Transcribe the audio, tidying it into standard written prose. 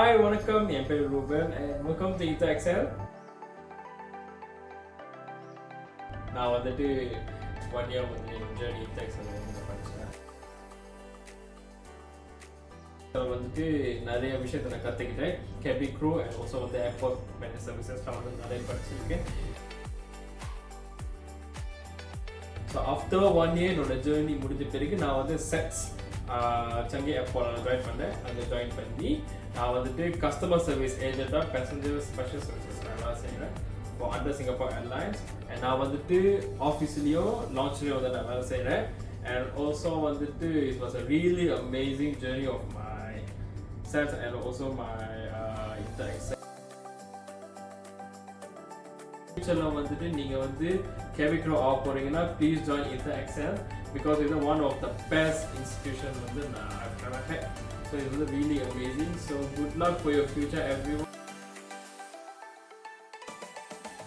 Hi, வணக்கம் என் பேர் Reuben and welcome to Excel. நான் வந்துட்டு 1 year வந்து என்னோட journey Excel வந்து படிச்சேன். வந்துட்டு நிறைய விஷயத்தை நான் கற்றுக்கிட்டேன். cabin crew and also வந்து airport maintenance services வந்து நிறைய படிச்சிருக்கேன். So after 1 year என்னோட journey முடிஞ்ச பிறகு நான் வந்து SATS சங்கி ஏர்போர்ட்ல ஜாயின் பண்ணேன். அங்கே ஜாயின் பண்ணி நான் வந்துட்டு கஸ்டமர் சர்வீஸ் ஏஜென்ட்டாக பேசஞ்சர் ஸ்பெஷல் சர்வீசஸ் நான் செய்கிறேன் for under Singapore airlines. And நான் வந்துட்டு ஆஃபீஸ்லேயும் லான்ச்லேயும் வந்து நான் வேலை செய்கிறேன். அண்ட் ஆல்சோ வந்துட்டு it was a really amazing journey of myself and also my inter ஃபியூச்சரில் வந்துட்டு நீங்கள் வந்து cabin crew ஆக போகிறீங்கன்னா please join Excel because it's one of the best institutions வந்து I've ever had. So it's really amazing. So good luck for your future, everyone.